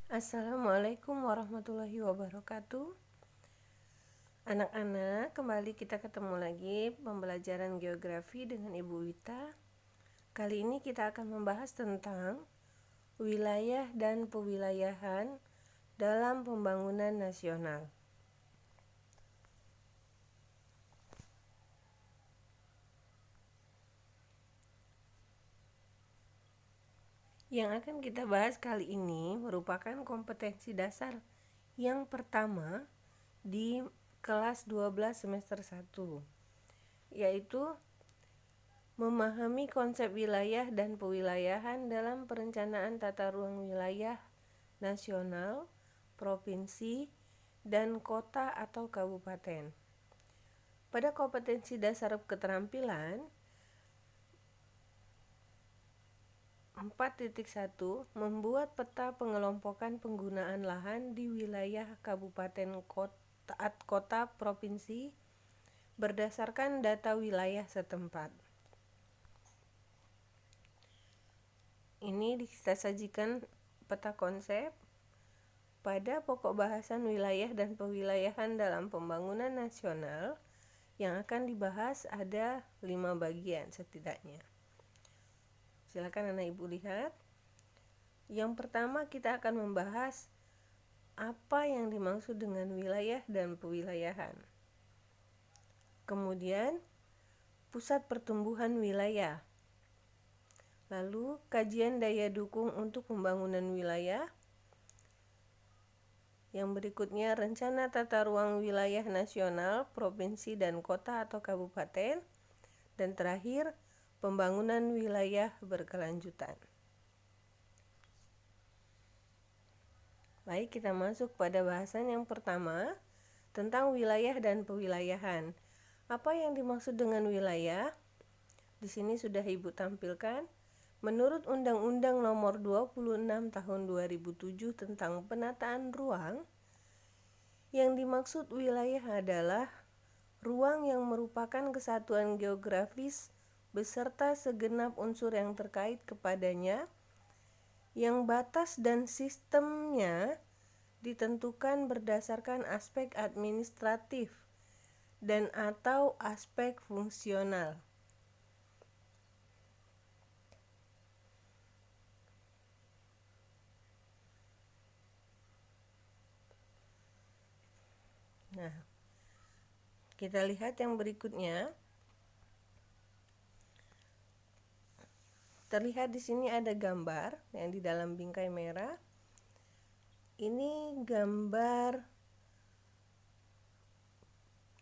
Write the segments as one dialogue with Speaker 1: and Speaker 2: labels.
Speaker 1: Assalamualaikum warahmatullahi wabarakatuh. Anak-anak, kembali kita ketemu lagi pembelajaran geografi dengan Ibu Wita. Kali ini kita akan membahas tentang wilayah dan pewilayahan dalam pembangunan nasional. Yang akan kita bahas kali ini merupakan kompetensi dasar yang pertama di kelas 12 semester 1, yaitu memahami konsep wilayah dan pewilayahan dalam perencanaan tata ruang wilayah nasional, provinsi, dan kota atau kabupaten. Pada kompetensi dasar keterampilan 4.1 membuat peta pengelompokan penggunaan lahan di wilayah kabupaten kota provinsi berdasarkan data wilayah setempat. Ini kita sajikan peta konsep. Pada pokok bahasan wilayah dan pewilayahan dalam pembangunan nasional yang akan dibahas ada 5 bagian setidaknya. Silakan anak ibu lihat. Yang pertama kita akan membahas apa yang dimaksud dengan wilayah dan pewilayahan. Kemudian pusat pertumbuhan wilayah. Lalu kajian daya dukung untuk pembangunan wilayah. Yang berikutnya rencana tata ruang wilayah nasional, provinsi dan kota atau kabupaten. Dan terakhir pembangunan wilayah berkelanjutan. Baik, kita masuk pada bahasan yang pertama tentang wilayah dan pewilayahan. Apa yang dimaksud dengan wilayah? Di sini sudah Ibu tampilkan. Menurut Undang-Undang Nomor 26 Tahun 2007 tentang penataan ruang, yang dimaksud wilayah adalah ruang yang merupakan kesatuan geografis beserta segenap unsur yang terkait kepadanya, yang batas dan sistemnya ditentukan berdasarkan aspek administratif dan atau aspek fungsional. Nah, kita lihat yang berikutnya. Terlihat di sini ada gambar yang di dalam bingkai merah. Ini gambar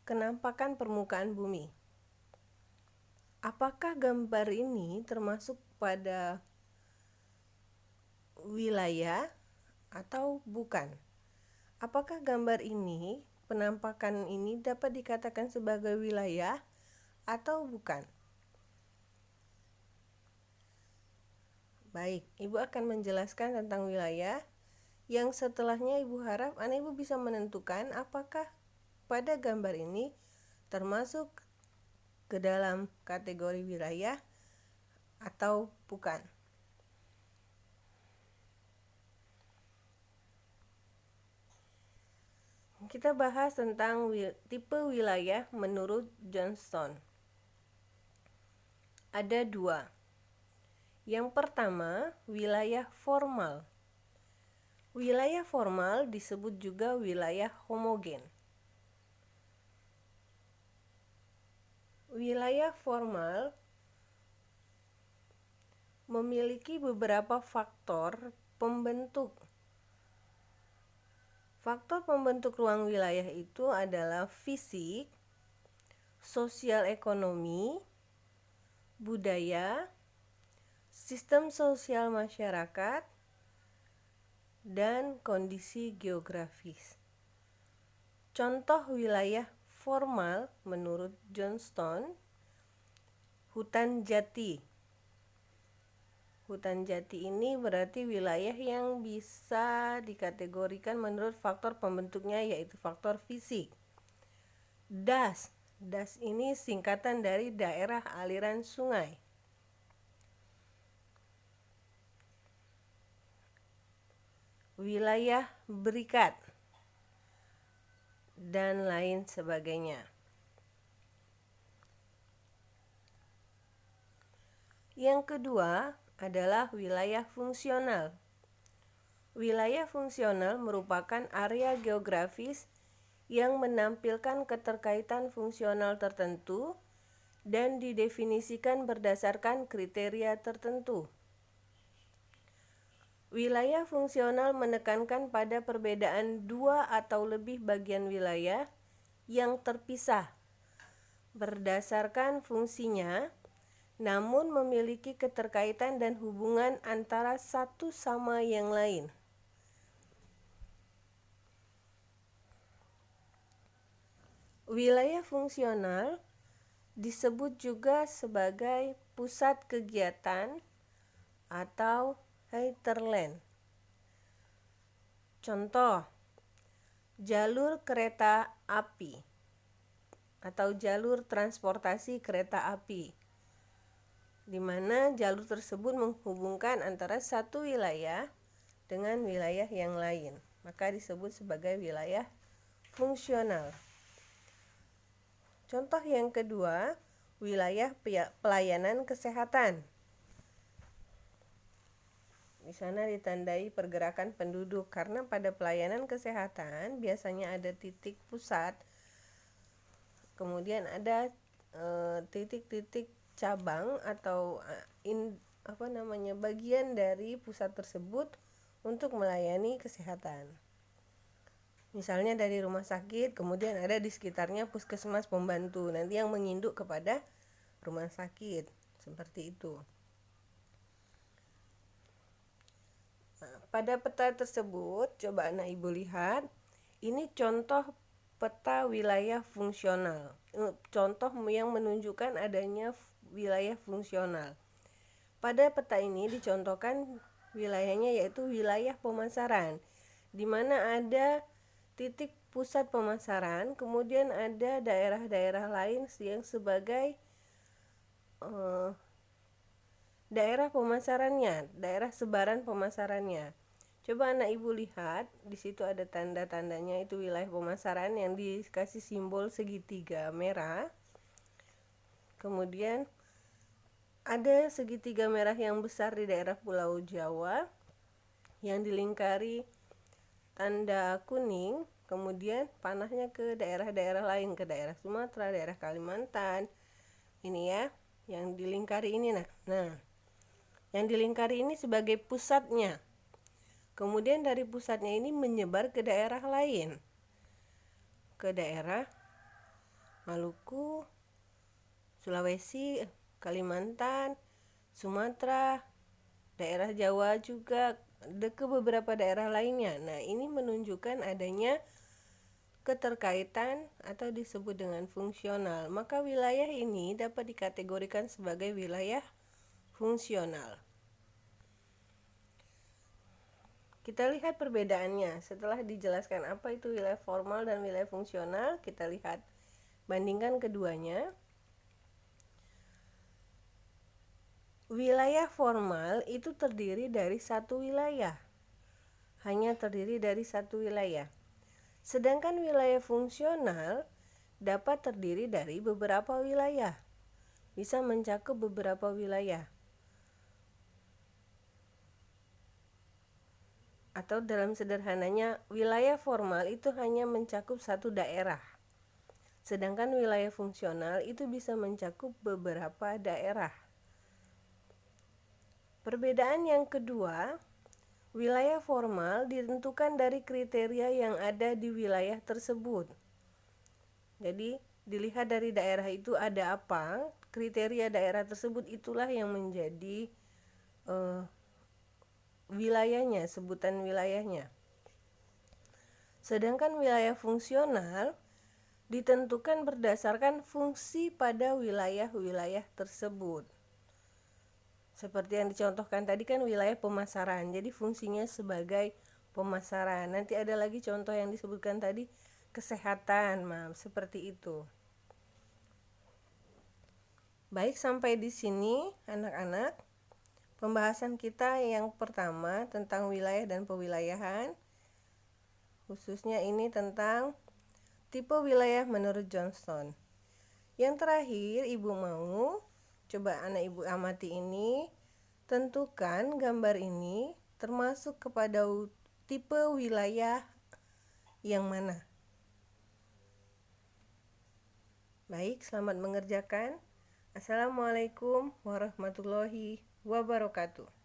Speaker 1: kenampakan permukaan bumi. Apakah gambar ini termasuk pada wilayah atau bukan? Apakah gambar ini, penampakan ini dapat dikatakan sebagai wilayah atau bukan? Baik, Ibu akan menjelaskan tentang wilayah, yang setelahnya Ibu harap anak Ibu bisa menentukan apakah pada gambar ini termasuk ke dalam kategori wilayah atau bukan. Kita bahas tentang tipe wilayah menurut Johnston. Ada 2. Yang pertama, wilayah formal. Wilayah formal disebut juga wilayah homogen. Wilayah formal memiliki beberapa faktor pembentuk. Faktor pembentuk ruang wilayah itu adalah fisik, sosial ekonomi, budaya, sistem sosial masyarakat, dan kondisi geografis. Contoh wilayah formal menurut Johnston, hutan jati. Hutan jati ini berarti wilayah yang bisa dikategorikan menurut faktor pembentuknya, yaitu faktor fisik. DAS. DAS ini singkatan dari daerah aliran sungai. wilayah berikat, dan lain sebagainya. Yang kedua adalah wilayah fungsional. Wilayah fungsional merupakan area geografis yang menampilkan keterkaitan fungsional tertentu dan didefinisikan berdasarkan kriteria tertentu. Wilayah fungsional menekankan pada perbedaan dua atau lebih bagian wilayah yang terpisah berdasarkan fungsinya, namun memiliki keterkaitan dan hubungan antara satu sama yang lain. Wilayah fungsional disebut juga sebagai pusat kegiatan atau hinterland. Contoh, jalur kereta api atau jalur transportasi kereta api, di mana jalur tersebut menghubungkan antara satu wilayah dengan wilayah yang lain, maka disebut sebagai wilayah fungsional. Contoh yang kedua, wilayah pelayanan kesehatan. Di sana ditandai pergerakan penduduk karena pada pelayanan kesehatan biasanya ada titik pusat, kemudian ada titik-titik cabang atau bagian dari pusat tersebut untuk melayani kesehatan. Misalnya dari rumah sakit, kemudian ada di sekitarnya puskesmas pembantu, nanti yang menginduk kepada rumah sakit, seperti itu. Pada peta tersebut, coba anak ibu lihat, ini contoh peta wilayah fungsional, contoh yang menunjukkan adanya wilayah fungsional. Pada peta ini dicontohkan wilayahnya yaitu wilayah pemasaran, di mana ada titik pusat pemasaran, kemudian ada daerah-daerah lain yang sebagai daerah pemasarannya, daerah sebaran pemasarannya. Coba anak ibu lihat, di situ ada tanda-tandanya, itu wilayah pemasaran yang dikasih simbol segitiga merah. Kemudian ada segitiga merah yang besar di daerah Pulau Jawa yang dilingkari tanda kuning, kemudian panahnya ke daerah-daerah lain, ke daerah Sumatera, daerah Kalimantan. Ini ya, yang dilingkari ini nah, yang dilingkari ini sebagai pusatnya. Kemudian dari pusatnya ini menyebar ke daerah lain, ke daerah Maluku, Sulawesi, Kalimantan, Sumatera, daerah Jawa juga, ke beberapa daerah lainnya. Nah, ini menunjukkan adanya keterkaitan atau disebut dengan fungsional. Maka wilayah ini dapat dikategorikan sebagai wilayah fungsional. Kita lihat perbedaannya. Setelah dijelaskan apa itu wilayah formal dan wilayah fungsional, kita lihat, bandingkan keduanya. Wilayah formal itu terdiri dari satu wilayah, hanya terdiri dari satu wilayah. Sedangkan wilayah fungsional dapat terdiri dari beberapa wilayah, bisa mencakup beberapa wilayah. Atau dalam sederhananya, wilayah formal itu hanya mencakup satu daerah. Sedangkan wilayah fungsional itu bisa mencakup beberapa daerah. Perbedaan yang kedua, wilayah formal ditentukan dari kriteria yang ada di wilayah tersebut. Jadi, dilihat dari daerah itu ada apa, kriteria daerah tersebut itulah yang menjadi wilayahnya, sebutan wilayahnya. Sedangkan wilayah fungsional ditentukan berdasarkan fungsi pada wilayah-wilayah tersebut. Seperti yang dicontohkan tadi kan wilayah pemasaran, jadi fungsinya sebagai pemasaran. Nanti ada lagi contoh yang disebutkan tadi, kesehatan, seperti itu. Baik, sampai di sini anak-anak. Pembahasan kita yang pertama tentang wilayah dan pewilayahan, khususnya ini tentang tipe wilayah menurut Johnston. Yang terakhir, Ibu mau coba anak Ibu amati ini, tentukan gambar ini termasuk kepada tipe wilayah yang mana. Baik, selamat mengerjakan. Assalamualaikum warahmatullahi wabarakatuh.